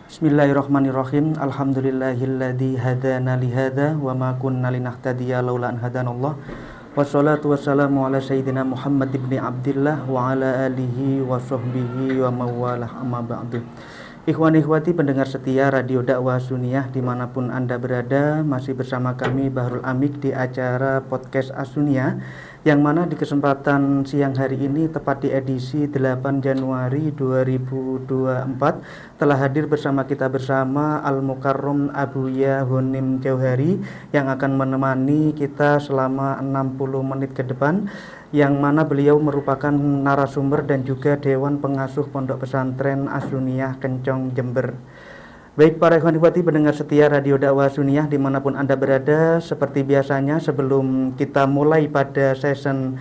Bismillahirrahmanirrahim. Alhamdulillahilladzi hadana li hadza wa ma kunna linahtadiya laula an hadanallah. Wassalatu wassalamu ala sayyidina Muhammad ibn Abdillah wa ala alihi wa sahbihi wa mawalah amma ba'du. Ikhwan ikhwati pendengar setia Radio Dakwah Sunniyah dimanapun Anda berada, masih bersama kami Bahrul Amik di acara Podcast As-Sunniyah, yang mana di kesempatan siang hari ini tepat di edisi 8 Januari 2024 telah hadir bersama kita bersama Al-Mukarram Abuya Ghanim Jauhari yang akan menemani kita selama 60 menit ke depan, yang mana beliau merupakan narasumber dan juga Dewan Pengasuh Pondok Pesantren As-Sunniyah Kencong Jember. Baik para ikhwan ikhwati pendengar setia Radio Dakwah Sunniyah dimanapun Anda berada, seperti biasanya sebelum kita mulai pada session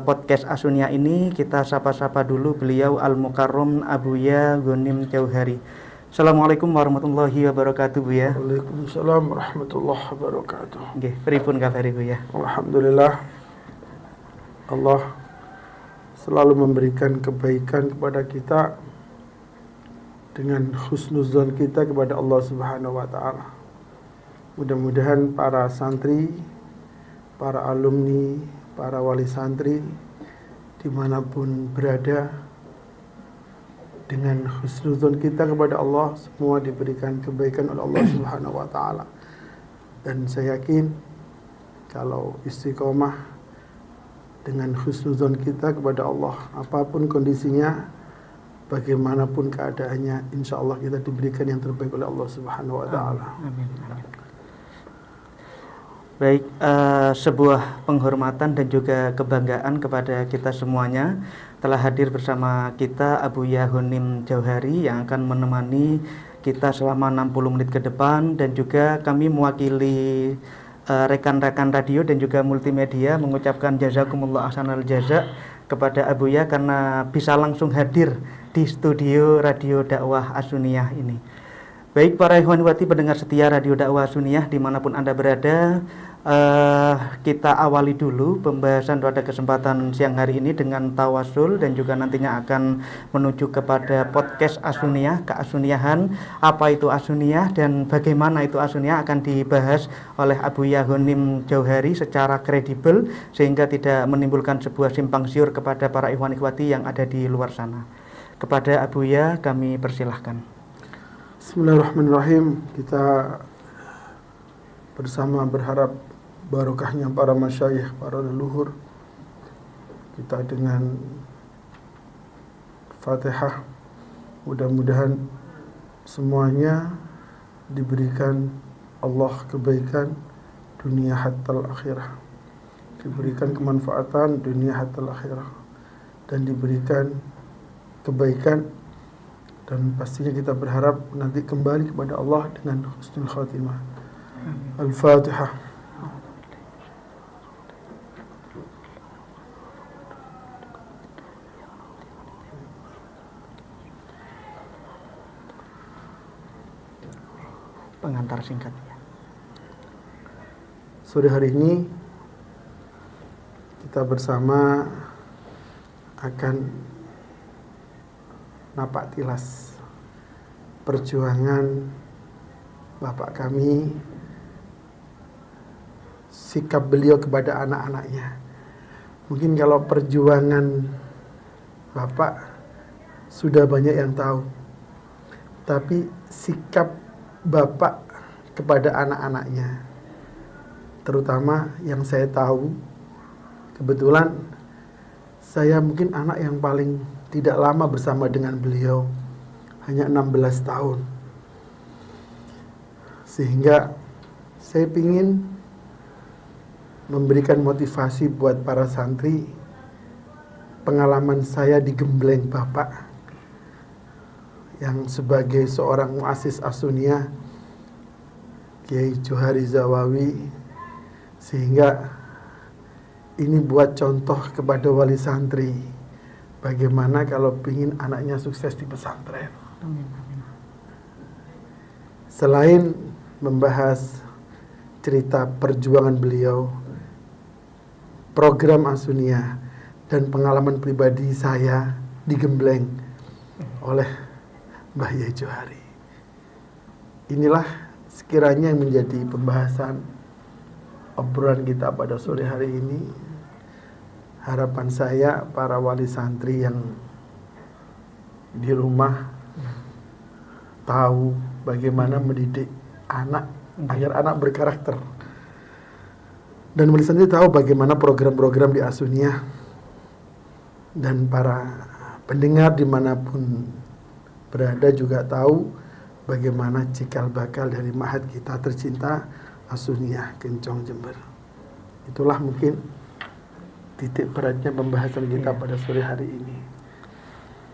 podcast As-Sunniyah ini, kita sapa-sapa dulu beliau Al-Mukarram Abuya Ghanim Jauhari. Assalamualaikum warahmatullahi wabarakatuh, Bu ya. Waalaikumsalam warahmatullahi wabarakatuh. Nggih, pripun kabare Bu ya? Alhamdulillah, Allah selalu memberikan kebaikan kepada kita dengan husnuzon kita kepada Allah Subhanahu wa ta'ala. Mudah-mudahan para santri, para alumni, para wali santri dimanapun berada, dengan husnuzon kita kepada Allah semua diberikan kebaikan oleh Allah Subhanahu wa ta'ala. Dan saya yakin kalau istiqomah dengan husnuzon kita kepada Allah, apapun kondisinya, bagaimanapun keadaannya, insya Allah kita diberikan yang terbaik oleh Allah Subhanahu wa ta'ala. Amin. Baik, sebuah penghormatan dan juga kebanggaan kepada kita semuanya telah hadir bersama kita Abuya Ghanim Jauhari yang akan menemani kita selama 60 menit ke depan, dan juga kami mewakili rekan-rekan radio dan juga multimedia mengucapkan jazakumullah ahsanal jaza kepada Abuya karena bisa langsung hadir di studio Radio Dakwah As-Sunniyah ini. Baik para ikhwan wati pendengar setia Radio Dakwah Sunniyah dimanapun Anda berada, kita awali dulu pembahasan pada kesempatan siang hari ini dengan tawasul, dan juga nantinya akan menuju kepada podcast As-Sunniyah, keas-sunniyahan, apa itu As-Sunniyah dan bagaimana itu As-Sunniyah akan dibahas oleh Abuya Ghanim Jauhari secara kredibel sehingga tidak menimbulkan sebuah simpang siur kepada para ikhwan ikhwati yang ada di luar sana. Kepada Abuya kami persilahkan. Bismillahirrahmanirrahim. Kita bersama berharap barokahnya para masyayikh, para leluhur kita dengan Fatihah. Mudah-mudahan semuanya diberikan Allah kebaikan dunia hatta akhirah, diberikan kemanfaatan dunia hatta akhirah, dan diberikan kebaikan, dan pastinya kita berharap nanti kembali kepada Allah dengan husnul khatimah. Al-Fatihah. Pengantar singkat ya. Sore hari ini kita bersama akan napak tilas perjuangan Bapak kami, sikap beliau kepada anak-anaknya. Mungkin kalau perjuangan Bapak sudah banyak yang tahu, tapi sikap Bapak kepada anak-anaknya, terutama yang saya tahu, kebetulan saya mungkin anak yang paling tidak lama bersama dengan beliau, hanya 16 tahun. Sehingga saya ingin memberikan motivasi buat para santri. Pengalaman saya digembleng Bapak yang sebagai seorang muassis As-Sunniyah, Kiai Johari Zawawi, sehingga ini buat contoh kepada wali santri bagaimana kalau ingin anaknya sukses di pesantren. Selain membahas cerita perjuangan beliau, program As-Sunniyah, dan pengalaman pribadi saya digembleng oleh Mbah Yai Johari. Inilah sekiranya yang menjadi pembahasan obrolan kita pada sore hari ini. Harapan saya para wali santri yang di rumah tahu bagaimana mendidik anak agar anak berkarakter, dan wali santri tahu bagaimana program-program di As-Sunniyah, dan para pendengar dimanapun berada juga tahu bagaimana cikal bakal dari ma'had kita tercinta As-Sunniyah Kencong Jember. Itulah mungkin titik beratnya pembahasan kita pada sore hari ini.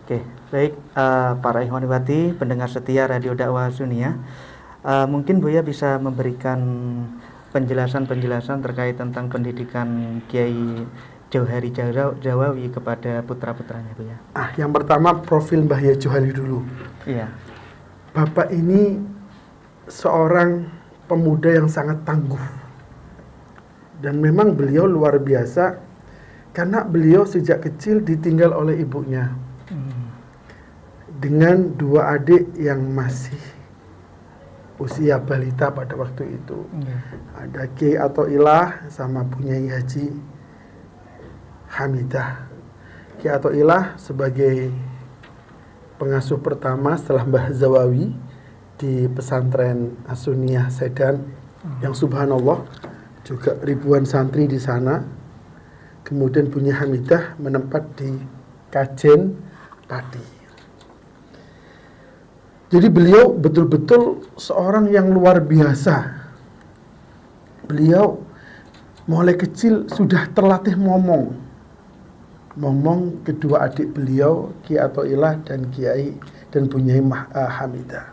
Oke, baik para ikhwanibati, pendengar setia Radio Dakwah Sunniyah, mungkin Buya bisa memberikan penjelasan-penjelasan terkait tentang pendidikan Kiai Johari Jawawi kepada putra-putranya, Buya. Yang pertama profil Mbah Yai Johari dulu. Iya. Bapak ini seorang pemuda yang sangat tangguh, dan memang beliau luar biasa karena beliau sejak kecil ditinggal oleh ibunya dengan 2 adik yang masih usia balita pada waktu itu. Ada Kiai Athoillah sama Bunyai Haji Hamidah. Kiai Athoillah sebagai pengasuh pertama setelah Mbah Zawawi di pesantren As-Sunniyah Sedan, yang subhanallah juga ribuan santri di sana. Kemudian Bunyai Hamidah menempat di Kajen Pati. Jadi beliau betul-betul seorang yang luar biasa. Beliau mulai kecil sudah terlatih ngomong kedua adik beliau, Kiai Athoillah dan Kiai dan Bunyai Hamidah.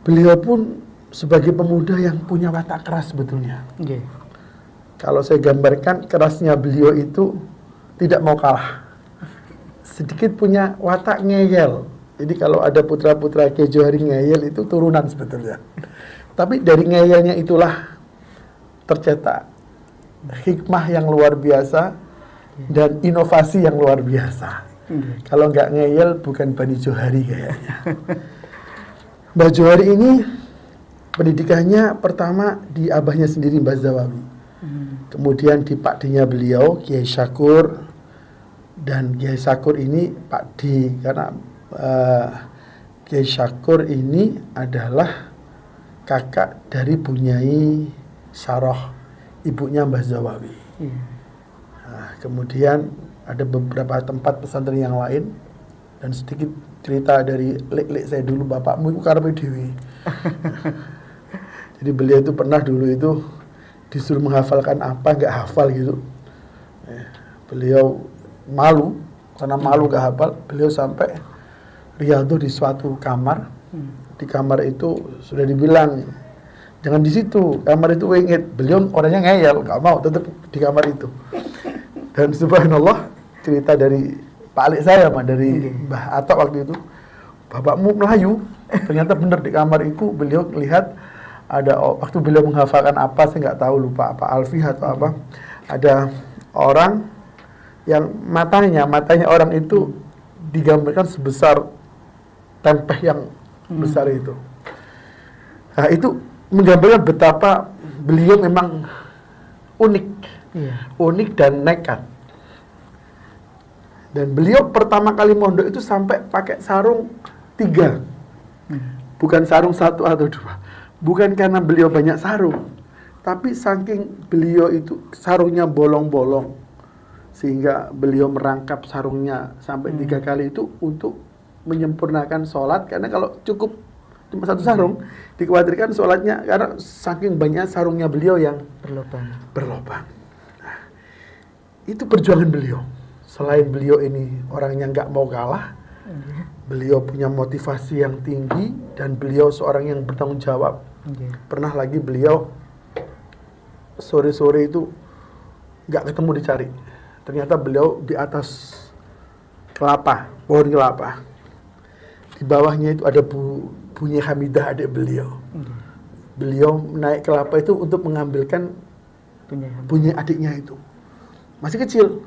Beliau pun sebagai pemuda yang punya watak keras sebetulnya. Kalau saya gambarkan, kerasnya beliau itu tidak mau kalah. Sedikit punya watak ngeyel. Jadi kalau ada putra-putra Kiai Johari ngeyel itu turunan sebetulnya. Tapi dari ngeyelnya itulah tercetak hikmah yang luar biasa dan inovasi yang luar biasa. Kalau nggak ngeyel bukan Bani Johari kayaknya. Mbah Johari ini pendidikannya pertama di abahnya sendiri, Mbah Zawawi. Kemudian di pakdinya beliau, Kiai Syakur. Dan Kiai Syakur ini pakdi karena Kiai Syakur ini adalah kakak dari Bunyai Saroh, ibunya Mbah Zawawi. Nah, kemudian ada beberapa tempat pesantren yang lain, dan sedikit cerita dari lek saya dulu, bapakmu itu karepe dewi. Jadi beliau itu pernah dulu itu disuruh menghafalkan apa, nggak hafal gitu. Beliau malu, karena malu nggak hafal, beliau sampai riyadhah di suatu kamar. Di kamar itu sudah dibilang jangan di situ, kamar itu wengit. Beliau orangnya ngeyel, nggak mau, tetap di kamar itu. Dan subhanallah, cerita dari Pak Alik saya, dari Mbah Atok waktu itu, bapakmu Melayu. Ternyata benar di kamar itu beliau lihat ada, waktu beliau menghafalkan apa, saya nggak tahu, lupa apa, Alfih atau apa, ada orang yang matanya orang itu digambarkan sebesar tempeh yang besar itu. Nah, itu menggambarkan betapa beliau memang unik, unik dan nekat. Dan beliau pertama kali mondok itu sampai pakai sarung 3, bukan sarung 1 atau 2. Bukan karena beliau banyak sarung, tapi saking beliau itu sarungnya bolong-bolong, sehingga beliau merangkap sarungnya sampai 3 kali itu untuk menyempurnakan sholat. Karena kalau cukup cuma 1 sarung, dikhawatirkan sholatnya, karena saking banyak sarungnya beliau yang berlobang. Nah, itu perjuangan beliau. Selain beliau ini orangnya nggak mau kalah, beliau punya motivasi yang tinggi, dan beliau seorang yang bertanggung jawab. Pernah lagi beliau sore-sore itu nggak ketemu dicari. Ternyata beliau di atas kelapa, pohon kelapa. Di bawahnya itu ada Bunyai Hamidah, adik beliau. Beliau naik kelapa itu untuk mengambilkan Bunyai adiknya itu. Masih kecil.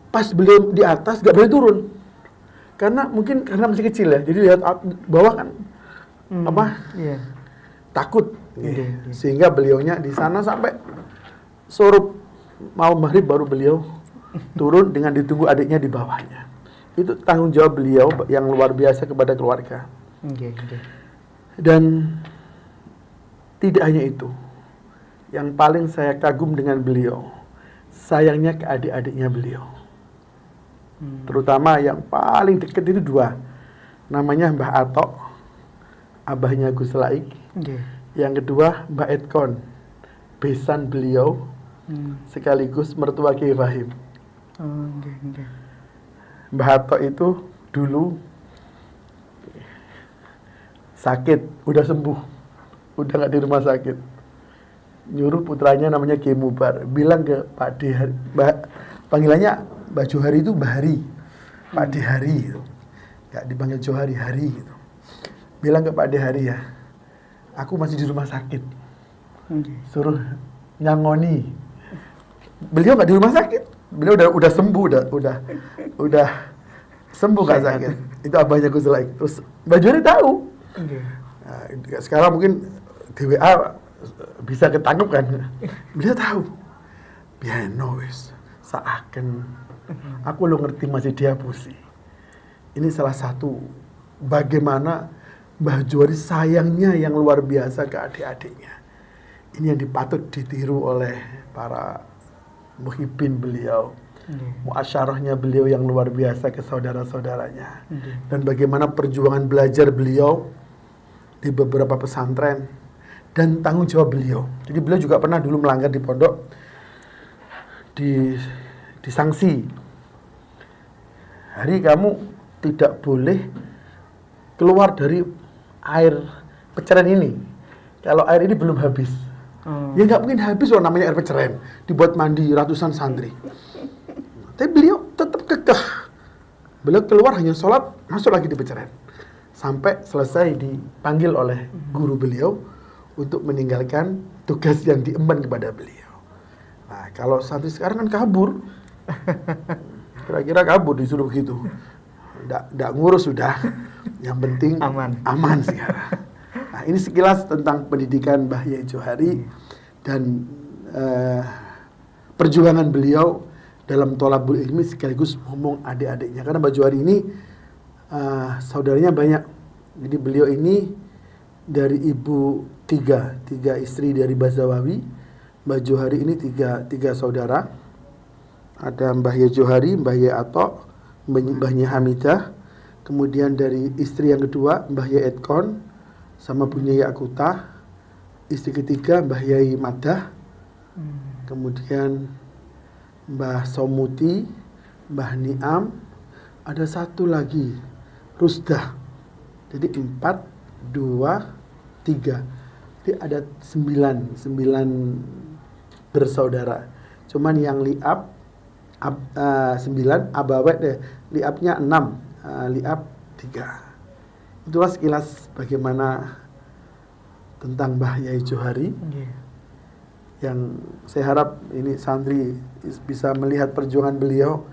Pas beliau di atas nggak boleh turun. Karena masih kecil ya, jadi lihat bawah kan Iya. takut, Iya. sehingga beliaunya di sana sampai surup mau maghrib baru beliau turun dengan ditunggu adiknya di bawahnya. Itu tanggung jawab beliau yang luar biasa kepada keluarga. Dan tidak hanya itu, yang paling saya kagum dengan beliau, sayangnya ke adik-adiknya beliau. Terutama yang paling dekat itu dua, namanya Mbah Atok, abahnya Gus Laik. Yang kedua Mbak Edkon, besan beliau, sekaligus mertua Kiai Fahim. Mbah Atok itu dulu sakit, udah sembuh, udah nggak di rumah sakit. Nyuruh putranya namanya Kiai Mubar, bilang ke Pak D, panggilannya Mbak Johari itu Mbah Hari, Pak D Hari gitu. Nggak dipanggil Johari, Hari gitu. Bilang ke Pak D Hari ya, aku masih di rumah sakit, suruh nyangoni. Beliau nggak di rumah sakit, beliau udah sembuh, udah sembuh nggak sakit. Itu abahnya Gus Laik. Terus Mbak Johari tahu. Nah, sekarang mungkin di WA bisa ketangkep kan, beliau tahu. Biano wis, seakan aku lo ngerti masih dihapusi. Ini salah satu bagaimana Mbah Johari sayangnya yang luar biasa ke adik-adiknya. Ini yang dipatut ditiru oleh para muhibbin beliau. Muasyarahnya beliau yang luar biasa ke saudara-saudaranya. Dan bagaimana perjuangan belajar beliau di beberapa pesantren dan tanggung jawab beliau. Jadi beliau juga pernah dulu melanggar di pondok, disanksi. Hari kamu tidak boleh keluar dari air peceren ini. Kalau air ini belum habis. Ya nggak mungkin habis loh, namanya air peceren. Dibuat mandi ratusan santri. Tapi beliau tetap kekeh. Beliau keluar hanya sholat, masuk lagi di peceren. Sampai selesai dipanggil oleh guru beliau untuk meninggalkan tugas yang diemban kepada beliau. Nah, kalau santri sekarang kan kabur. Kira-kira kabur disuruh begitu. Nggak ngurus sudah. Yang penting aman sekarang. Nah, ini sekilas tentang pendidikan Mbah Yai Johari dan perjuangan beliau dalam thalabul ilmi sekaligus ngomong adik-adiknya. Karena Mbah Johari ini saudaranya banyak. Jadi beliau ini dari ibu tiga istri dari Bazawawi. Mbah Johari ini tiga saudara. Ada Mbah Yai Johari, Mbah Yai Atok, Mbah Yai Hamidah. Kemudian dari istri yang kedua Mbah Yai Edkon sama Bunya Yai Akutah. Istri ketiga Mbah Yai Madah. Kemudian Mbah Somuti, Mbah Niam. Ada satu lagi Rusdah. Jadi 4, 2, 3. Jadi ada 9 bersaudara. Cuman yang liab 9, abawet deh. Liabnya 6, liab 3. Itulah sekilas bagaimana tentang Mbah Yai Johari. Yang saya harap ini santri bisa melihat perjuangan beliau,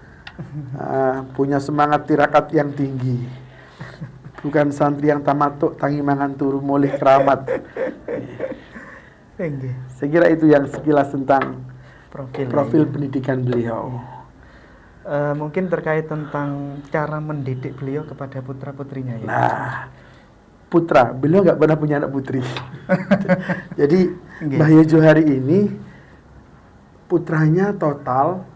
punya semangat tirakat yang tinggi. Bukan santri yang tamatuk tangi mangan turu molih keramat. Saya kira itu yang sekilas tentang profil pendidikan beliau. Mungkin terkait tentang cara mendidik beliau kepada putra-putrinya ya. Nah, putra, beliau nggak pernah punya anak putri. Jadi Mbah Yai Johari ini putranya total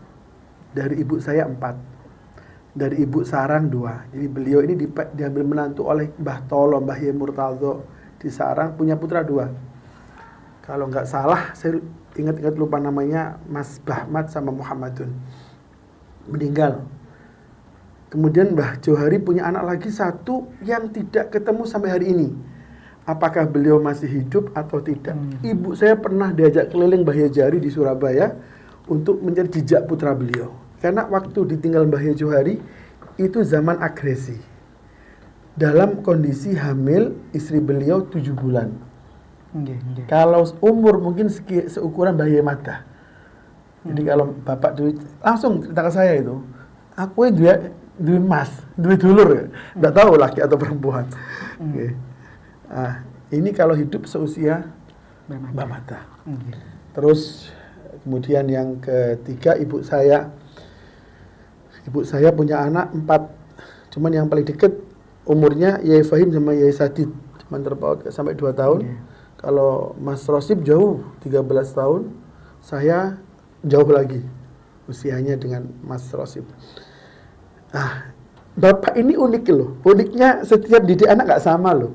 dari ibu saya 4, dari ibu Sarang 2. Jadi beliau ini diambil menantu oleh Mbah Tolo, Mbah Yai Murtalzo di Sarang, punya putra 2. Kalau nggak salah, saya ingat-ingat lupa namanya, Mas Bahmat sama Muhammadun, meninggal. Kemudian Mbah Johari punya anak lagi 1 yang tidak ketemu sampai hari ini. Apakah beliau masih hidup atau tidak? Ibu saya pernah diajak keliling Mbah Yai Johari di Surabaya untuk mencari jejak putra beliau. Karena waktu ditinggal Mbah Yai Johari itu zaman agresi. Dalam kondisi hamil istri beliau 7 bulan. Kalau umur mungkin seukuran Mbah Yai Madah. Jadi kalau bapak dulu langsung cerita ke saya itu, aku dia duwe mas, duwe dulur ya. Nggak tahu laki atau perempuan. Oke. Nah, ini kalau hidup seusia Mbak Mata. Terus kemudian yang ketiga ibu saya. Ibu saya punya anak 4. Cuman yang paling deket umurnya Yai Fahim sama Yai Sadid. Cuman terpaut sampai 2 tahun. Kalau Mas Rosib jauh 13 tahun. Saya jauh lagi usianya dengan Mas Rosib. Nah, Bapak ini unik loh. Uniknya setiap didik anak nggak sama loh.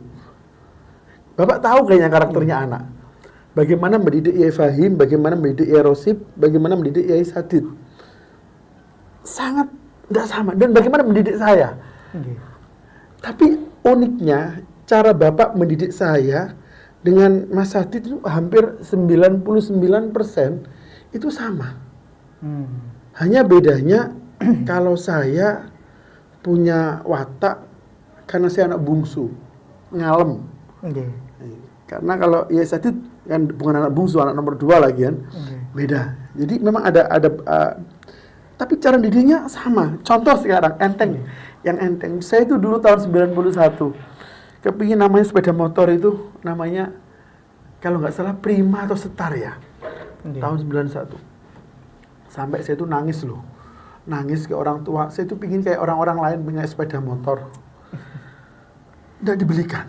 Bapak tahu kayaknya karakternya anak. Bagaimana mendidik Yai Fahim, bagaimana mendidik Yai Rosib, bagaimana mendidik Yai Sadid. Sangat nggak sama. Dan bagaimana mendidik saya. Tapi uniknya cara Bapak mendidik saya dengan Mas Sadid itu hampir 99% itu sama. Hanya bedanya kalau saya punya watak karena saya anak bungsu, ngalem. Karena kalau Yai Sadid kan bukan anak bungsu, anak nomor 2 lagi kan, beda. Jadi memang ada tapi cara didiknya sama. Contoh sekarang enteng, yang enteng. Saya itu dulu tahun 91 kepingin namanya sepeda motor itu namanya kalau nggak salah Prima atau Setar ya, tahun 91. Sampai saya itu nangis loh. Nangis ke orang tua, saya itu pingin kayak orang-orang lain punya sepeda motor. Nggak dibelikan.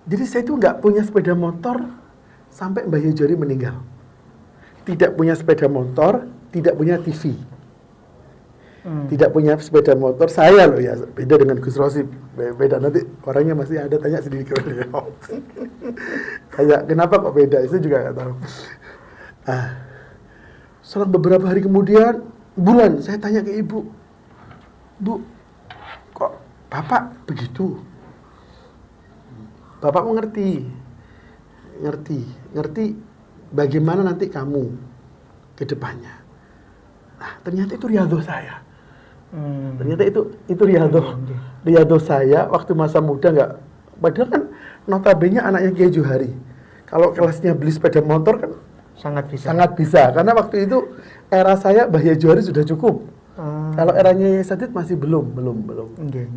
Jadi saya itu nggak punya sepeda motor sampai Mbah Yajori meninggal. Tidak punya sepeda motor, tidak punya TV. Tidak punya sepeda motor, saya loh ya, beda dengan Gus Rosib. Beda, nanti orangnya masih ada, tanya sendiri ke beliau. Kayak kenapa kok beda, itu juga nggak tahu. Selang beberapa hari kemudian, bulan, saya tanya ke ibu, Bu, kok Bapak begitu? Bapak mengerti, ngerti bagaimana nanti kamu ke depannya. Nah, ternyata itu riyadhah saya. Ternyata itu riyadhah saya waktu masa muda nggak. Padahal kan notabene anaknya Kiai Johari. Kalau kelasnya beli sepeda motor kan sangat bisa. Karena waktu itu era saya Mbah Yai Johari sudah cukup. Kalau eranya Yai Sadid masih belum.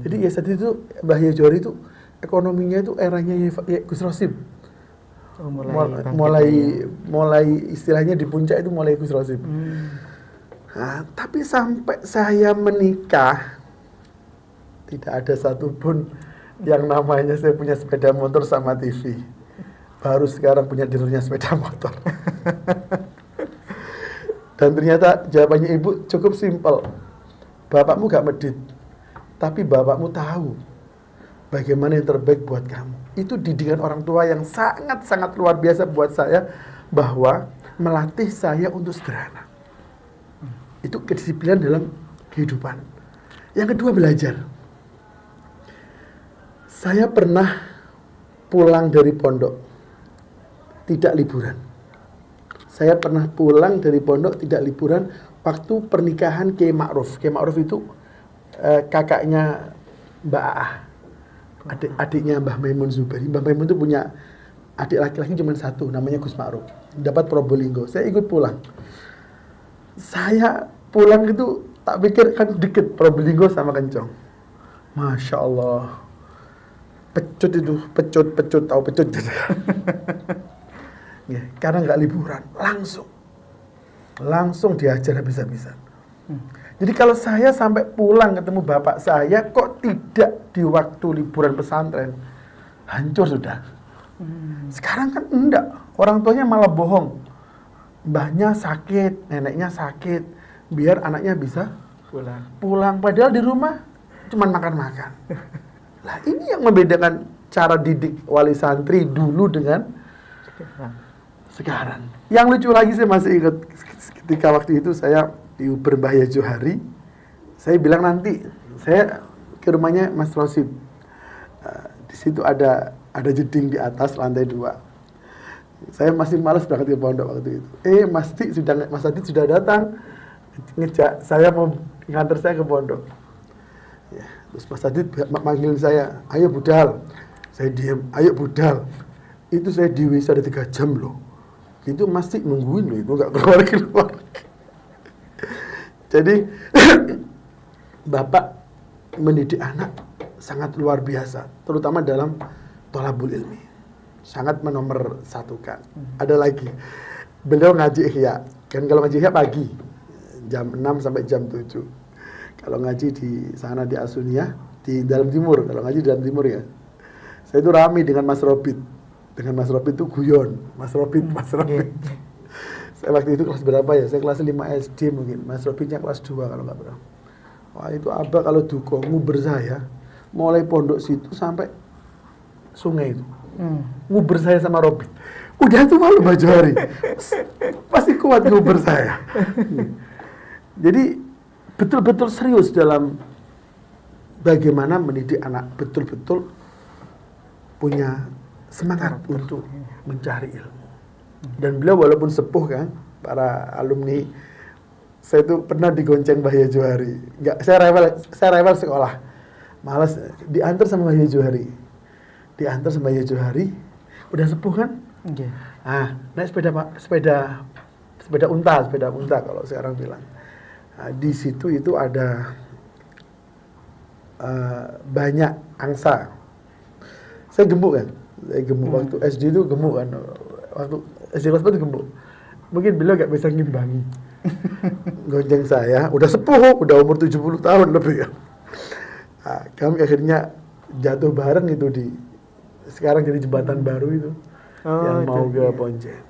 Jadi Yai Sadid itu Mbah Yai Johari itu ekonominya itu eranya Gus Rosib. Mulai istilahnya di puncak itu mulai Gus Rosib. Nah, tapi sampai saya menikah tidak ada satupun yang namanya saya punya sepeda motor sama TV. Baru sekarang punya dirinya sepeda motor. Dan ternyata jawabannya ibu cukup simpel. Bapakmu gak medit, tapi bapakmu tahu bagaimana yang terbaik buat kamu. Itu didikan orang tua yang sangat-sangat luar biasa buat saya, bahwa melatih saya untuk sederhana. Itu kedisiplinan dalam kehidupan. Yang kedua, belajar. Saya pernah pulang dari pondok tidak liburan. Saya pernah pulang dari pondok tidak liburan waktu pernikahan Kiai Ma'ruf. Kiai Ma'ruf itu kakaknya Mbak Aah, adiknya Mbah Maimun Zubairi. Mbah Maimun itu punya adik laki-laki cuma 1, namanya Gus Ma'ruf. Dapat Probolinggo. Saya ikut pulang. Saya pulang itu tak pikir kan deket Probolinggo sama Kencong. Masya Allah. Pecut, tahu pecut. Ya, karena nggak liburan, langsung diajar habis-habisan. Jadi kalau saya sampai pulang ketemu bapak saya kok tidak di waktu liburan pesantren, hancur sudah. Sekarang kan enggak, orang tuanya malah bohong. Mbahnya sakit, neneknya sakit, biar anaknya bisa pulang. Padahal di rumah cuma makan-makan. Lah ini yang membedakan cara didik wali santri dulu dengan sekarang. Yang lucu lagi, saya masih ingat ketika waktu itu saya di Uber Mbah Yai Johari, saya bilang nanti saya ke rumahnya Mas Rosib. Di situ ada jeding di atas lantai 2. Saya masih malas berangkat ke pondok waktu itu. Mas Adit sudah datang ngejak saya mau nganter saya ke pondok. Ya, terus Mas Adit manggilin saya, ayo budal. Saya diam, ayo budal. Itu saya di WC ada 3 jam loh. Itu masih nungguin loh, itu nggak keluar. Jadi Bapak mendidik anak sangat luar biasa, terutama dalam thalabul ilmi. Sangat menomor satukan. Ada lagi, beliau ngaji Ihya. Kan kalau ngaji Ihya pagi, jam 6 sampai jam 7. Kalau ngaji di sana di Asuniyah, di dalam timur. Kalau ngaji di dalam timur ya. Saya itu rame dengan Mas Robit. Dengan Mas Robit itu guyon. Mas Robit. Saya waktu itu kelas berapa ya? Saya kelas 5 SD mungkin. Mas Robitnya kelas 2 kalau nggak berapa. Wah itu abah kalau duko nguber saya, mulai pondok situ sampai sungai itu. Nguber saya sama Robit. Udah tuh malu Mbak Johari. Pasti kuat nguber saya. Jadi betul-betul serius dalam bagaimana mendidik anak, betul-betul punya semangat untuk mencari ilmu. Dan beliau walaupun sepuh kan, para alumni, saya itu pernah digonceng Bahya Johari. Enggak, saya rewel sekolah. Malas diantar sama Bahya Johari. Diantar sama Bahya Johari, udah sepuh kan? Okay. Naik sepeda unta kalau sekarang bilang. Nah, di situ itu ada banyak angsa. Saya gemuk kan? Waktu SD itu gemuk kan? Waktu SD kelas 1 gemuk. Mungkin beliau gak bisa ngimbangi. Gonceng saya, udah sepuh, udah umur 70 tahun lebih kan. Nah, kami akhirnya jatuh bareng itu di sekarang jadi jembatan baru itu yang mau ke Ponjen.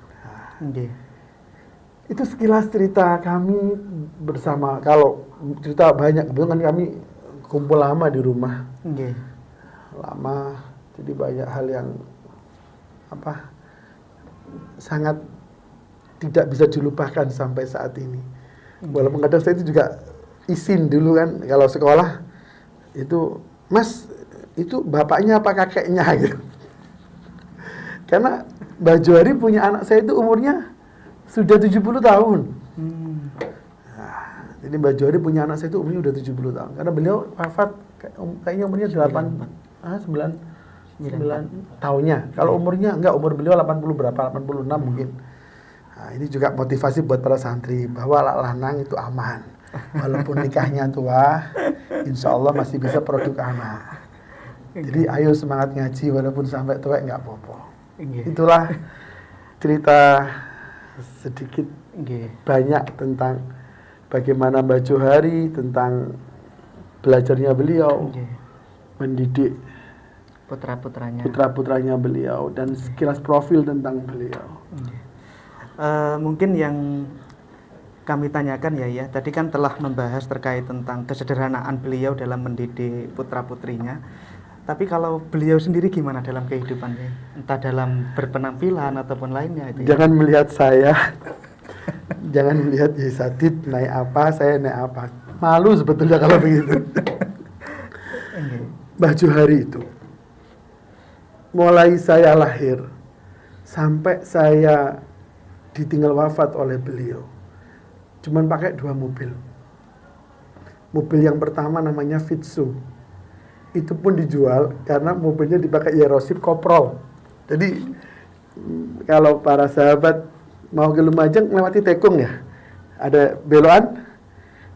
Itu sekilas cerita kami bersama. Kalau cerita banyak, kebetulan kami kumpul lama di rumah. Lama, jadi banyak hal yang sangat tidak bisa dilupakan sampai saat ini. Walaupun kadang saya itu juga izin dulu kan, kalau sekolah itu, Mas, itu bapaknya apa kakeknya gitu. Karena Mbak Johari punya anak saya itu umurnya sudah 70 tahun. Nah, jadi Mbak Johari punya anak saya itu umurnya udah 70 tahun. Karena beliau wafat kayaknya umurnya 9 tahunnya. Kalau umurnya umur beliau 80 berapa, 86 mungkin. Nah, ini juga motivasi buat para santri bahwa lanang itu aman. Walaupun nikahnya tua, insya Allah masih bisa produk anak. Jadi ayo semangat ngaji walaupun sampai tua nggak apa-apa. Itulah cerita sedikit banyak tentang bagaimana Mbak Johari, tentang belajarnya beliau, mendidik putra-putranya beliau, dan sekilas profil tentang beliau. Mungkin yang kami tanyakan ya, tadi kan telah membahas terkait tentang kesederhanaan beliau dalam mendidik putra-putrinya. Tapi kalau beliau sendiri gimana dalam kehidupannya? Entah dalam berpenampilan ataupun lainnya itu. Jangan melihat saya. Jangan melihat Yesadid naik apa, saya naik apa. Malu sebetulnya kalau begitu. Mbah Johari itu mulai saya lahir sampai saya ditinggal wafat oleh beliau, cuman pakai 2 mobil. Mobil yang pertama namanya Fitsu. Itu pun dijual karena mobilnya dipakai Yerosip Koprol. Jadi kalau para sahabat mau ke Lumajang melewati Tekung ya, ada belokan.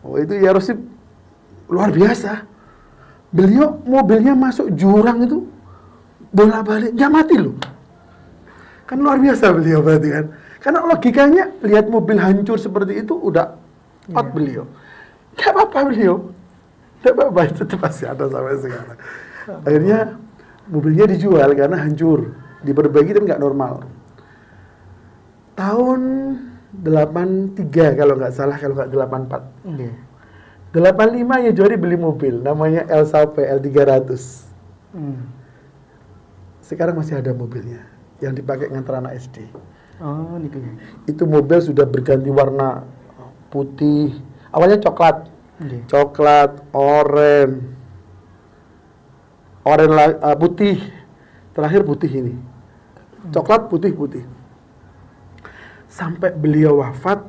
Oh itu Yerosip luar biasa. Beliau mobilnya masuk jurang itu bolak-balik nggak mati loh. Kan luar biasa beliau berarti kan. Karena logikanya lihat mobil hancur seperti itu udah kuat beliau. Nggak apa-apa beliau. Nggak apa-apa, itu pasti ada sampai sekarang. Akhirnya mobilnya dijual karena hancur, diperbaiki tapi nggak normal. Tahun 83 kalau nggak salah, kalau nggak 84. 85 ya Johari beli mobil, namanya El Sape L300. Sekarang masih ada mobilnya, yang dipakai ngantar anak SD. Oh, gitu. Itu mobil sudah berganti warna putih, awalnya coklat. Coklat, oranye, putih, terakhir putih ini. Coklat, putih. Sampai beliau wafat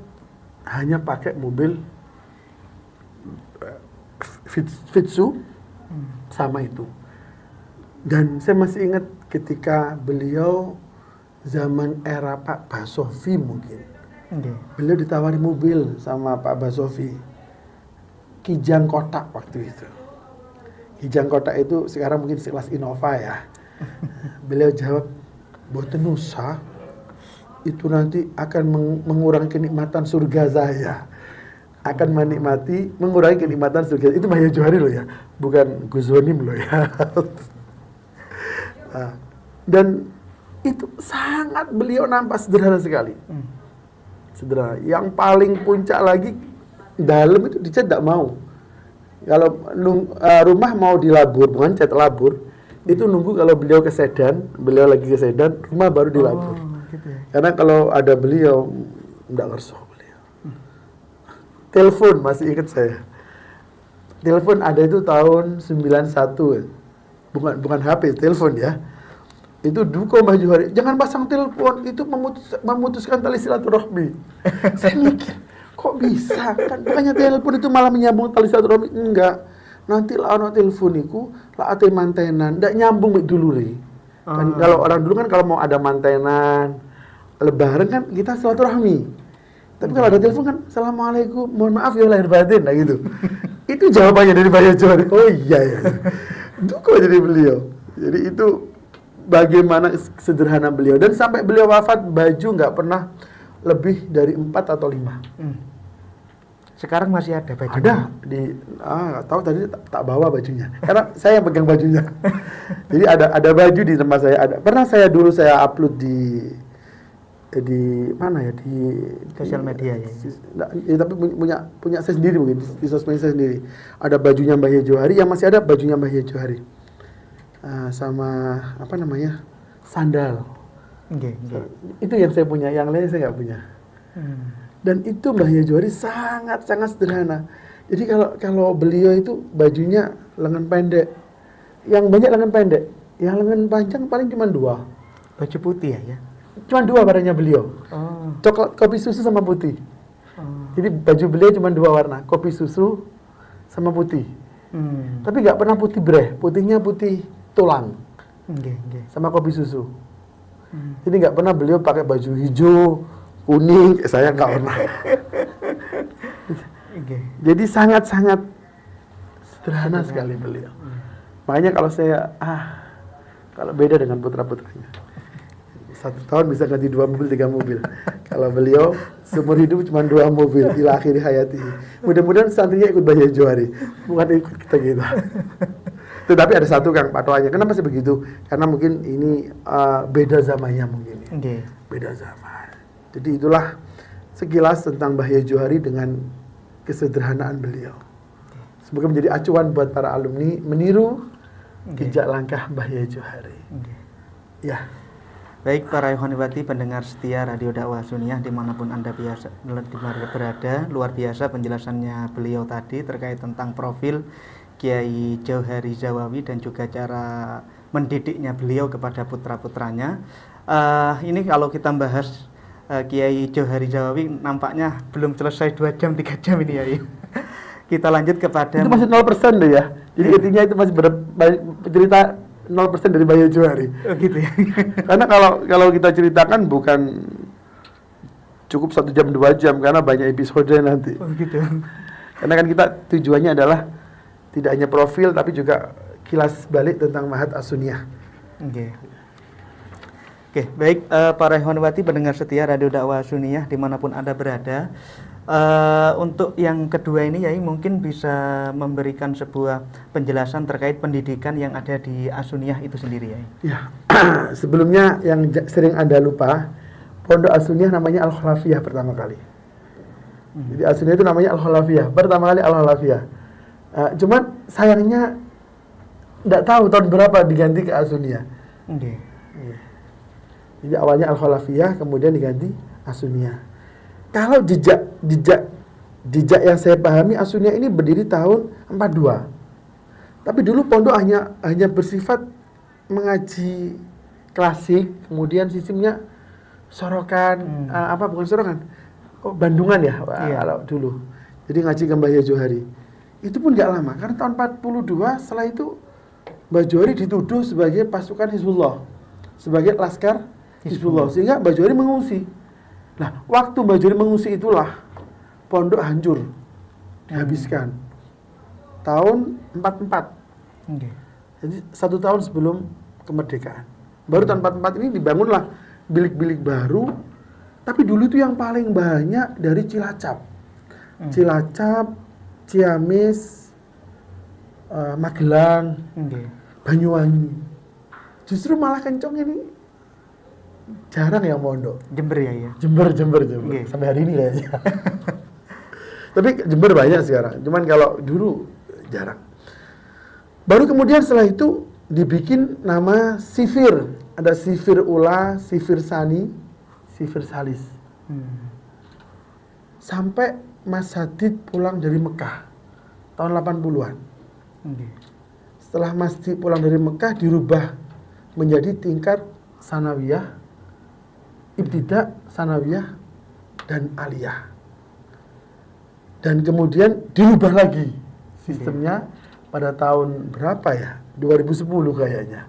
hanya pakai mobil Fitsu sama itu. Dan saya masih ingat ketika beliau zaman era Pak Basofi mungkin. Beliau ditawari mobil sama Pak Basofi. Kijang Kotak waktu itu. Kijang Kotak itu sekarang mungkin sekelas Innova ya. Beliau jawab, boten usah, itu nanti akan mengurangi kenikmatan surga saya. Akan mengurangi kenikmatan surga. Itu Mbah Johari loh ya, bukan Gus Wonim loh ya. Dan itu sangat beliau nampak sederhana sekali. Sederhana. Yang paling puncak lagi, dalam itu dicat tidak mau. Kalau rumah mau dilabur, bukan cat labur, itu nunggu kalau beliau ke Sedan, beliau lagi ke Sedan, rumah baru dilabur. Gitu ya. Karena kalau ada beliau, tidak ngersoh beliau. Telepon, masih ingat saya. Telepon ada itu tahun 91. Bukan HP, telepon ya. Itu duka Mbah Johari, jangan pasang telepon, itu memutuskan tali silaturahmi. Saya mikir, kok bisa? Kan bukannya telepon itu malah menyambung tali silaturahmi? Enggak. Nanti lah anak telefoniku, lah ate mantenan, ndak nyambung dulu ri. Kan kalau orang dulu kan kalau mau ada mantenan, lebaran kan kita silaturahmi. Tapi kalau ada telepon kan, assalamualaikum, mohon maaf ya lahir batin, nah gitu. Itu jawabannya dari Mbah Johari. Oh iya ya. Duka jadi beliau. Jadi itu bagaimana sederhana beliau. Dan sampai beliau wafat, baju nggak pernah lebih dari 4 atau 5. Sekarang masih ada baju? Ada. Nggak tahu tadi tak bawa bajunya. Karena saya yang pegang bajunya. Jadi ada baju di tempat saya. Ada. Pernah dulu saya upload di mana ya, di sosial media ya. Tapi punya saya sendiri mungkin di sosmed saya sendiri. Ada bajunya Mbah Johari, yang masih ada bajunya Mbah Johari. Sama apa namanya? Sandal. Itu yang saya punya, yang lain saya nggak punya. Dan itu Mbah Johari sangat sederhana. Jadi kalau beliau itu bajunya lengan pendek. Yang banyak lengan pendek, yang lengan panjang paling cuma 2. Baju putih ya? Cuma 2 warnanya beliau. Coklat, kopi susu sama putih. Jadi baju beliau cuma 2 warna, kopi susu sama putih. Tapi nggak pernah putih breh, putihnya putih tulang. Sama kopi susu. Jadi nggak pernah beliau pakai baju hijau, kuning, saya nggak pernah. Jadi sangat-sangat sederhana sekali beliau. Makanya kalau saya, kalau beda dengan putra-putranya. 1 tahun bisa ganti 2 mobil, 3 mobil. Kalau beliau seumur hidup cuma 2 mobil, ila akhiri hayati. Mudah-mudahan santrinya ikut Mbah Johari, bukan ikut kita. Tetapi ada satu Kang patokannya. Kenapa sih begitu? Karena mungkin ini beda zamannya mungkin. Beda zaman. Jadi itulah sekilas tentang Mbah Johari dengan kesederhanaan beliau. Semoga menjadi acuan buat para alumni meniru jejak langkah Mbah Johari. Ya. Baik para ikhwanifati pendengar setia Radio Dakwah Sunniyah dimanapun Anda berada, luar biasa penjelasannya beliau tadi terkait tentang profil Kiai Johari Zawawi dan juga cara mendidiknya beliau kepada putra-putranya. Ini kalau kita bahas Kiai Johari Zawawi nampaknya belum selesai 2 jam 3 jam ini ya. Kita lanjut kepada itu masih 0% deh ya. Jadi intinya itu masih cerita 0% dari Mbah Johari. Gitu ya. Karena kalau kita ceritakan bukan cukup 1 jam 2 jam karena banyak episode nanti. Gitu. Karena kan kita tujuannya adalah tidak hanya profil tapi juga kilas balik tentang Mahat As-Sunniyah. Oke, baik para ikhwanwati pendengar setia Radio Dakwah Sunniyah dimanapun Anda berada. Untuk yang kedua ini Yai mungkin bisa memberikan sebuah penjelasan terkait pendidikan yang ada di As-Sunniyah itu sendiri Yai. Ya, sebelumnya yang sering Anda lupa, Pondok As-Sunniyah namanya Al-Khalafiyah pertama kali. Jadi As-Sunniyah itu namanya Al-Khalafiyah, pertama kali Al-Khalafiyah. Cuman sayangnya tidak tahu tahun berapa diganti ke As-Sunniyah. Jadi awalnya Al-Khalafiyah, kemudian diganti As-Sunniyah. Kalau jejak yang saya pahami, As-Sunniyah ini berdiri tahun 42. Tapi dulu pondok hanya bersifat mengaji klasik, kemudian sistemnya sorokan, bukan sorokan, bandungan ya, kalau dulu. Jadi ngaji ke Mbah Johari. Itu pun nggak lama, karena tahun 42 setelah itu Mbah Johari dituduh sebagai pasukan Hizbullah, sebagai laskar Hizbullah, sehingga Mbah Johari mengungsi. Nah, waktu Mbah Johari mengungsi itulah pondok hancur, dihabiskan. tahun 44. Nggih. Jadi 1 tahun sebelum kemerdekaan. Baru tahun 44 ini dibangunlah bilik-bilik baru. Tapi dulu itu yang paling banyak dari Cilacap. Cilacap, Ciamis, Magelang, Banyuwangi. Justru malah Kencong ini jarang yang mondok. Jember ya. Jember. Sampai hari ini kayaknya. Tapi Jember banyak sekarang. Cuman kalau dulu jarang. Baru kemudian setelah itu dibikin nama Sifir. Ada Sifir Ula, Sifir Sani, Sifir Salis. Sampai Mas Hadid pulang dari Mekah tahun 80-an. Setelah Mas Hadid pulang dari Mekah dirubah menjadi tingkat sanawiyah, ibtidak, sanawiyah, dan aliyah. Dan kemudian dirubah lagi sistemnya pada tahun berapa ya? 2010 kayaknya.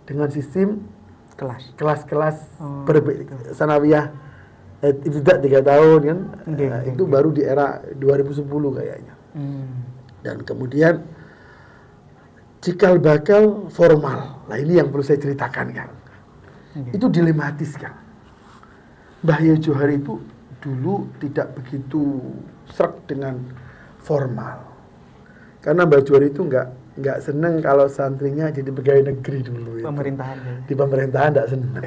Dengan sistem kelas-kelas sanawiyah, ibtidak 3 tahun kan. Itu baru di era 2010 kayaknya. Dan kemudian cikal bakal formal. Nah ini yang perlu saya ceritakan kan. Itu dilematis kan. Mbah Yai Johari itu dulu tidak begitu sreg dengan formal. Karena Mbah Johari itu nggak seneng kalau santrinya jadi pegawai negeri dulu. Pemerintahan. Di pemerintahan nggak seneng.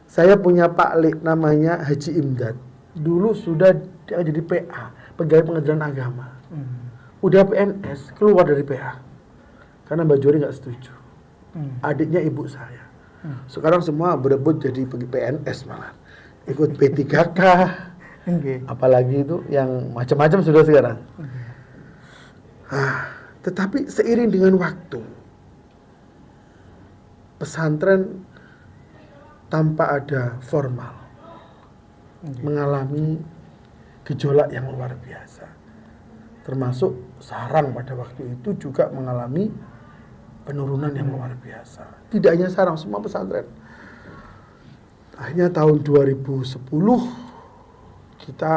Saya punya Pak Lik namanya Haji Imdad. Dulu sudah dia jadi PA, pegawai pengadilan agama. Udah PNS, keluar dari PA. Karena Mbah Johari nggak setuju. Adiknya ibu saya. Sekarang semua berebut jadi PNS malah. Ikut P3K. Apalagi itu yang macam-macam sudah sekarang. Tetapi seiring dengan waktu, pesantren tanpa ada formal mengalami gejolak yang luar biasa. Termasuk sarang pada waktu itu juga mengalami penurunan yang luar biasa. Tidak hanya sarang, semua pesantren. Akhirnya tahun 2010 kita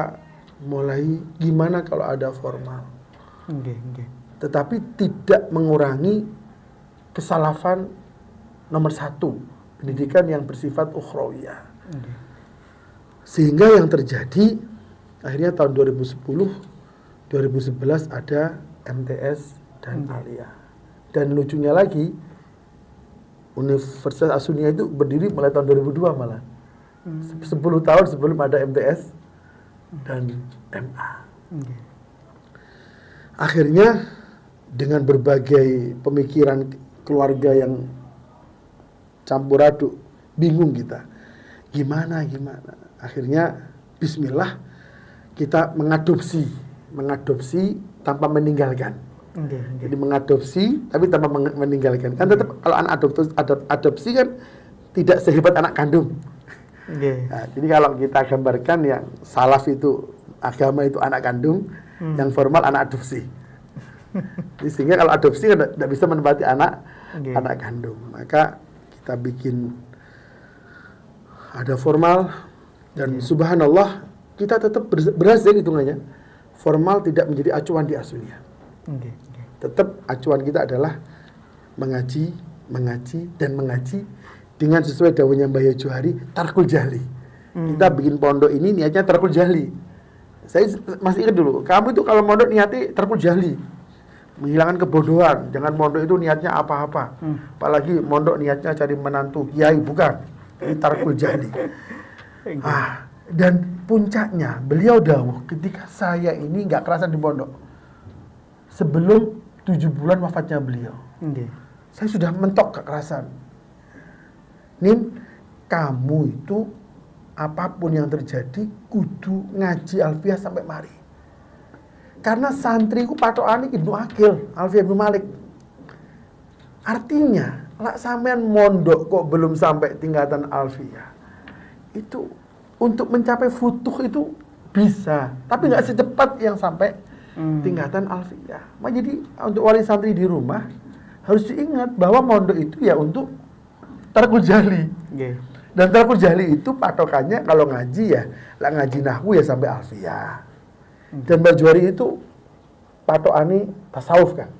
mulai gimana kalau ada formal. Tetapi tidak mengurangi kesalafan nomor 1, pendidikan yang bersifat ukhrawiyah. Sehingga yang terjadi akhirnya tahun 2010 2011 ada MTS dan Aliyah. Dan lucunya lagi Universitas Asunia itu berdiri mulai tahun 2002 malah. 10 tahun sebelum ada MTS dan MA. Akhirnya dengan berbagai pemikiran keluarga yang campur aduk, bingung kita. Gimana? Akhirnya bismillah kita mengadopsi tanpa meninggalkan. Jadi mengadopsi tapi tanpa meninggalkan. Kan tetap kalau anak adopsi kan tidak sehebat anak kandung. Nah, jadi kalau kita gambarkan yang salaf itu agama itu anak kandung, yang formal anak adopsi. Jadi sehingga kalau adopsi kan tidak bisa menempati anak kandung. Maka kita bikin ada formal dan subhanallah kita tetap berhasil hitungannya. Formal tidak menjadi acuan di Asunia. Tetap acuan kita adalah mengaji dengan sesuai dawuhnya Mbah Yai Johari, tarkul jahli. Kita bikin pondok ini niatnya tarkul jahli. Saya masih ingat dulu, kamu itu kalau mondok niatnya tarkul jahli, menghilangkan kebodohan. Jangan mondok itu niatnya apa-apa. Apalagi mondok niatnya cari menantu kiai, bukan. Ini tarkul jahli. Dan puncaknya beliau dawuh ketika saya ini nggak kerasan di pondok. Sebelum 7 bulan wafatnya beliau. Saya sudah mentok kekerasan. Nin, kamu itu apapun yang terjadi kudu ngaji Alfiyah sampai mari. Karena santriku patokane Ibnu Aqil, Alfiyah Ibnu Malik. Artinya, lak sampean mondok kok belum sampai tingkatan Alfiyah. Itu untuk mencapai futuh itu bisa, tapi nggak secepat yang sampai tingkatan Alfiyah. Jadi untuk wali santri di rumah harus diingat bahwa mondok itu ya untuk tarkul jahli. Dan tarkul jahli itu patokannya kalau ngaji ya, lah ngaji nahwu ya sampai Alfiyah. Dan Mbah Johari itu patokane tasawuf kan.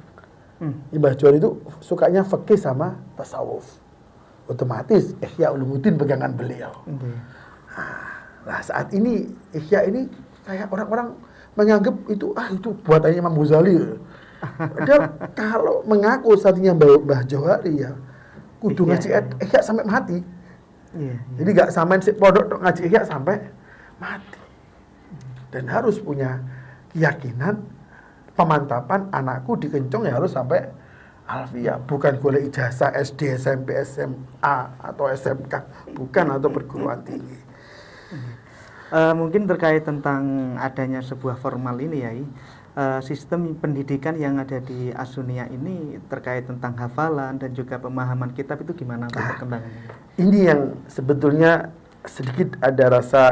Mbah Johari itu sukanya fikih sama tasawuf. Otomatis Ihya Ulumuddin pegangan beliau. Nah, saat ini Ihya ini kayak orang-orang menganggap itu buatannya Imam Ghazali. Padahal kalau mengaku saatnya Mbah Johari ya kudu ngaji Ihya sampai mati. Jadi nggak samain si pondok ngaji Ihya sampai mati. Dan harus punya keyakinan pemantapan anakku di Kencong ya harus sampai alfiyah, bukan boleh ijazah SD, SMP, SMA atau SMK, bukan, atau perguruan tinggi. Mungkin terkait tentang adanya sebuah formal ini ya, sistem pendidikan yang ada di As-Sunniyah ini terkait tentang hafalan dan juga pemahaman kitab itu gimana perkembangannya? Ini yang sebetulnya sedikit ada rasa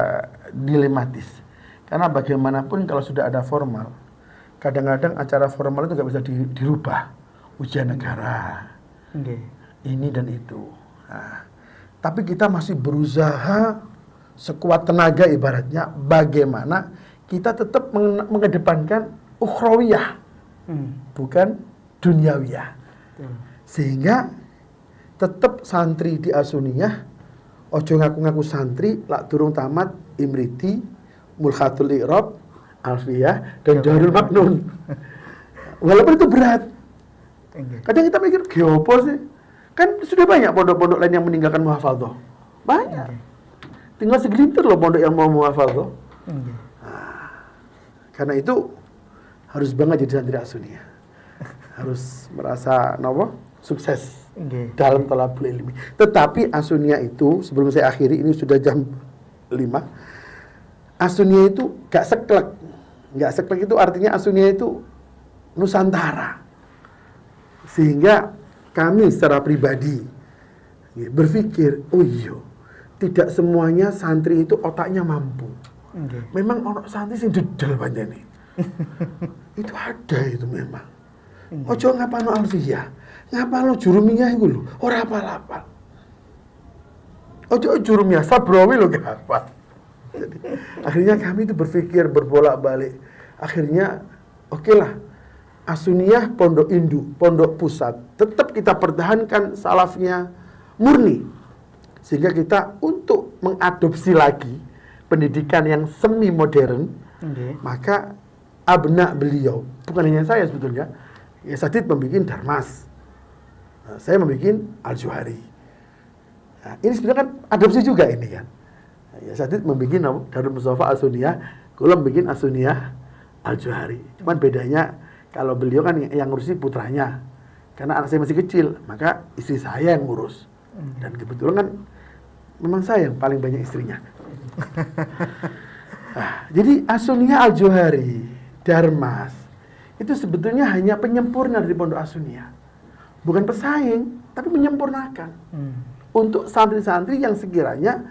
dilematis, karena bagaimanapun kalau sudah ada formal, kadang-kadang acara formal itu nggak bisa dirubah, ujian negara, ini dan itu. Nah, tapi kita masih berusaha sekuat tenaga ibaratnya bagaimana kita tetap mengedepankan ukhrawiyah, bukan duniawiyah, sehingga tetap santri di As-Sunniyah ojo ngaku-ngaku santri lak durung tamat Imriti, Mulkhatul I'rab, Alfiyah, dan Jahrul Maknun. Walaupun itu berat. Kadang kita mikir, geopo sih? Kan sudah banyak pondok-pondok lain yang meninggalkan muhafadzah. Banyak. Tinggal segelintir loh pondok yang mau muhafadzah. Karena itu harus banget jadi santri As-Sunniyah. Harus merasa sukses dalam thalabul ilmi. Tetapi As-Sunniyah itu, sebelum saya akhiri, ini sudah jam 5. As-Sunniyah itu gak seklek. Nggak seklek itu artinya As-Sunniyah itu Nusantara. Sehingga kami secara pribadi berpikir, oh iya, tidak semuanya santri itu otaknya mampu. Memang orang santri sing dedel panjene. Itu ada itu memang. Ojo ngapalno alfiyah, ngapalno jurumiyah iku lho, ora apal-apal. Ojo jurumiyah sabrawi lho gak hafal. Jadi, akhirnya kami itu berpikir berbolak-balik. Akhirnya, oke lah, As-Sunniyah pondok induk, pondok pusat, tetap kita pertahankan salafnya murni. Sehingga kita untuk mengadopsi lagi pendidikan yang semi modern, maka abna beliau, bukan hanya saya sebetulnya, ya Sadid membuat Darmas, saya membuat Al-Johari. Nah, ini sebenarnya kan adopsi juga ini kan. Ya Sadid membuat Darul Mustafa As-Sunniyah, kula bikin As-Sunniyah Al-Johari. Cuman bedanya kalau beliau kan yang ngurusi putranya, karena anak saya masih kecil, maka istri saya yang ngurus. Dan kebetulan kan memang saya yang paling banyak istrinya. Nah, jadi As-Sunniyah Al-Johari, Darmas, itu sebetulnya hanya penyempurna dari pondok As-Sunniyah. Bukan pesaing, tapi menyempurnakan. Untuk santri-santri yang sekiranya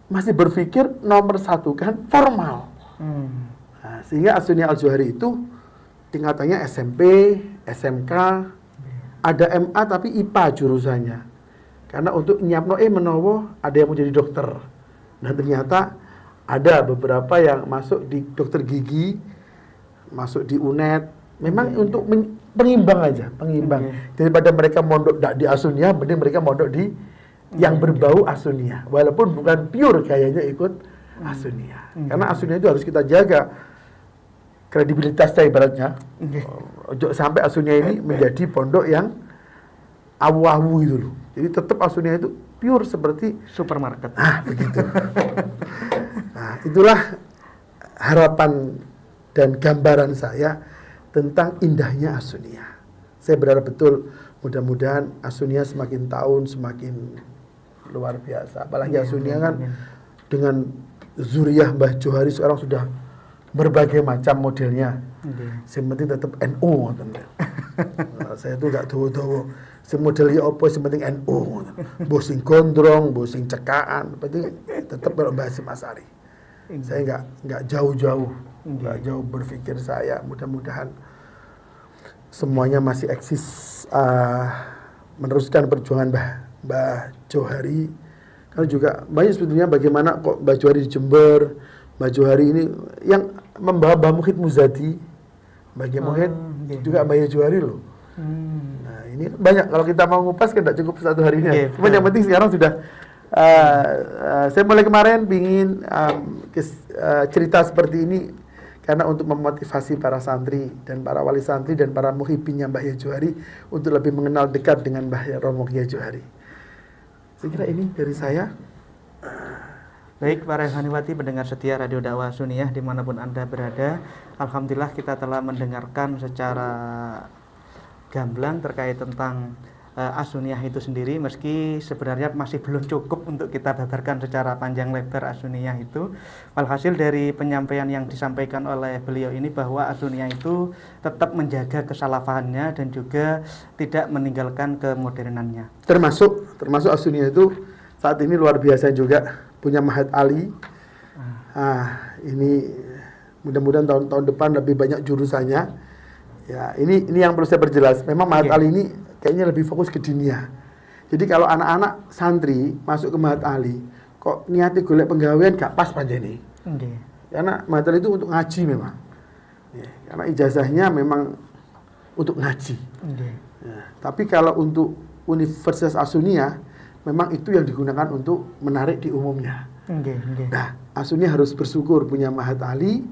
masih berpikir nomor satu kan formal. Nah, sehingga As-Sunniyah Al-Johari itu tingkatannya SMP, SMK, ada MA tapi IPA jurusannya. Karena untuk nyapno menowo ada yang mau jadi dokter. Dan ternyata ada beberapa yang masuk di dokter gigi, masuk di UNED. Memang untuk pengimbang aja, pengimbang. Daripada mereka mondok di As-Sunniyah, mending mereka mondok di yang berbau As-Sunniyah. Walaupun bukan pure kayaknya ikut As-Sunniyah. Karena As-Sunniyah itu harus kita jaga kredibilitasnya ibaratnya. Sampai As-Sunniyah ini menjadi pondok yang awu-awu itu loh. Jadi tetap As-Sunniyah itu pure seperti supermarket. Begitu. Nah, itulah harapan dan gambaran saya tentang indahnya As-Sunniyah. Saya berharap betul mudah-mudahan As-Sunniyah semakin tahun semakin luar biasa. Apalagi As-Sunniyah kan dengan zuriyah Mbah Johari sekarang sudah berbagai macam modelnya. Yang penting tetap NU. Saya tuh gak tahu-tahu semodelnya apa, yang penting NU. Bosing gondrong, bosing cekaan, penting tetap Mbah Hasyim Asy'ari. Saya nggak jauh-jauh, nggak jauh berpikir saya. Mudah-mudahan semuanya masih eksis, meneruskan perjuangan Mbah Johari. Karena juga banyak sebetulnya bagaimana kok Mbah Johari di Jember, Mbah Johari ini yang membawa Mbah Muhid Muzadi Mbah Kiai Muhid nggih. juga Mbah Johari loh. Nah, ini kan banyak, kalau kita mau ngupas kan tidak cukup satu harinya. Nggih, Cuma yang penting sekarang sudah saya mulai kemarin ingin cerita seperti ini karena untuk memotivasi para santri dan para wali santri dan para muhibbinnya Mbah Yai Johari untuk lebih mengenal dekat dengan Mbah Romo Kiai Johari. Saya kira ini dari saya. Baik para Ikhwaniwati pendengar setia Radio Dakwah Sunniyah dimanapun Anda berada, alhamdulillah kita telah mendengarkan secara gamblang terkait tentang As-Sunniyah itu sendiri, meski sebenarnya masih belum cukup untuk kita babarkan secara panjang lebar As-Sunniyah itu. Walhasil dari penyampaian yang disampaikan oleh beliau ini bahwa As-Sunniyah itu tetap menjaga kesalafahannya dan juga tidak meninggalkan kemodernannya. Termasuk As-Sunniyah itu saat ini luar biasa juga, punya Mahat Ali. Ini mudah-mudahan tahun-tahun depan lebih banyak jurusannya. Ya, ini yang perlu saya perjelas. Memang Mahat Ali ini kayaknya lebih fokus ke dunia. Jadi kalau anak-anak santri masuk ke Mahat Ali, kok niati golek penggawean gak pas panjeni. Karena Mahat Ali itu untuk ngaji memang. Ya, karena ijazahnya memang untuk ngaji. Ya, tapi kalau untuk Universitas As-Sunniyah, memang itu yang digunakan untuk menarik di umumnya. Nah, As-Sunniyah harus bersyukur punya Mahat Ali,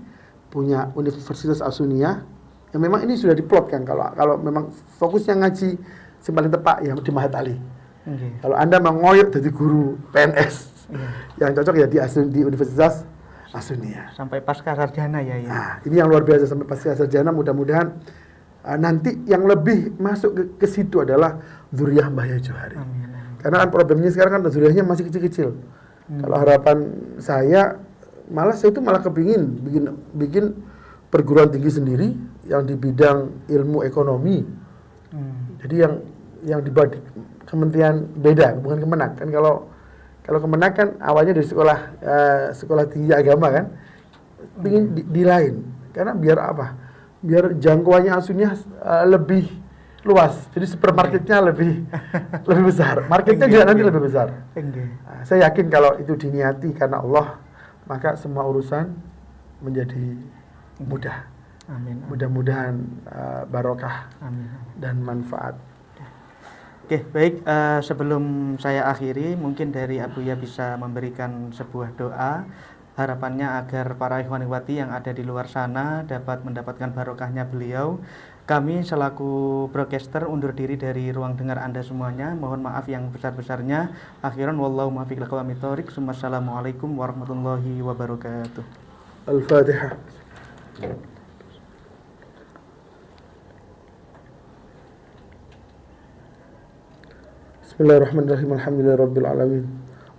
punya Universitas As-Sunniyah. Ya memang ini sudah diplotkan, kalau memang fokusnya ngaji yang paling tepat ya di Mahat Ali. Kalau Anda mau ngoyok jadi guru PNS, yang cocok ya di Universitas As-Sunniyah. Sampai pasca sarjana ya. Nah, ini yang luar biasa sampai pasca sarjana. Mudah-mudahan nanti yang lebih masuk ke situ adalah dzurriyyah Mbah Yai Johari. Karena kan problemnya sekarang kan dzurriyyahnya masih kecil-kecil. Kalau harapan saya itu malah kepingin bikin perguruan tinggi sendiri yang di bidang ilmu ekonomi. Jadi yang di kementerian beda, bukan Kemenak. Kan kalau Kemenak kan awalnya dari sekolah tinggi agama kan, ingin di lain. Karena biar apa? Biar jangkauannya As-Sunniyah lebih luas. Jadi supermarketnya lebih besar. Marketnya juga nanti lebih besar. Saya yakin kalau itu diniati karena Allah, maka semua urusan menjadi mudah. Amin. Mudah-mudahan barokah dan manfaat. Oke, baik. Sebelum saya akhiri, mungkin dari Abuya bisa memberikan sebuah doa. Harapannya agar para ikhwaniwati yang ada di luar sana dapat mendapatkan barokahnya beliau. Kami selaku broadcaster undur diri dari ruang dengar Anda semuanya. Mohon maaf yang besar-besarnya. Akhiran wallahu muwaffiq liqawamit thoriq. Wassalamualaikum warahmatullahi wabarakatuh. Al-Fatihah. Bismillahirrahmanirrahim. Alhamdulillahirabbil alamin.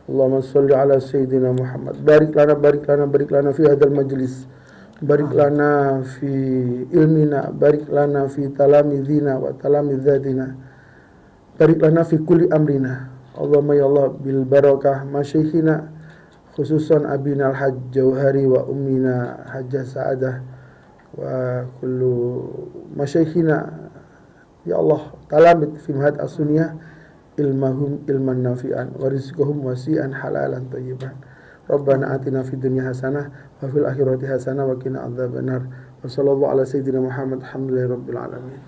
Allahumma shalli ala sayyidina Muhammad. Barik lana fi hadzal majlis. Barik lana fi ilmina, barik lana fi talamidina wa talamidzatina. Barik lana fi kulli amrina. Allahumma ya Allah bil barakah masyayikhina, khususan abina al-hajj Jauhari wa ummina hajjah Sa'adah wa kullu masyayikhina. Ya Allah, talamid fi Mahat As-Sunniyah ilmahum ilman nafi'an wa rizquhum wasi'an halalan thayyiban. Rabbana atina fid dunya hasanah wa fil akhirati hasanah wa qina adzabannar. Wa sallallahu ala sayyidina Muhammad alhamdulillahirabbil alamin.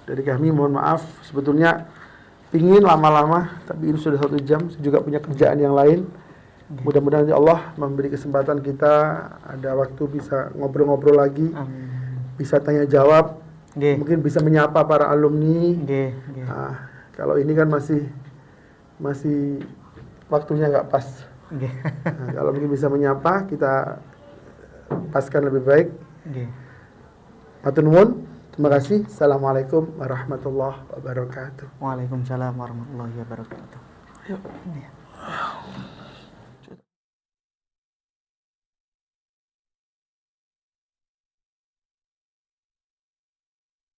Dari kami mohon maaf, sebetulnya pingin lama-lama tapi ini sudah 1 jam, saya juga punya kerjaan yang lain. Mudah-mudahan Allah memberi kesempatan kita ada waktu bisa ngobrol-ngobrol lagi. Bisa tanya jawab. Mungkin bisa menyapa para alumni. Kalau ini kan masih waktunya nggak pas. Nah, kalau mungkin bisa menyapa, kita paskan lebih baik. Matur nuwun. Terima kasih. Assalamualaikum warahmatullahi wabarakatuh. Waalaikumsalam warahmatullahi wabarakatuh. Yuk.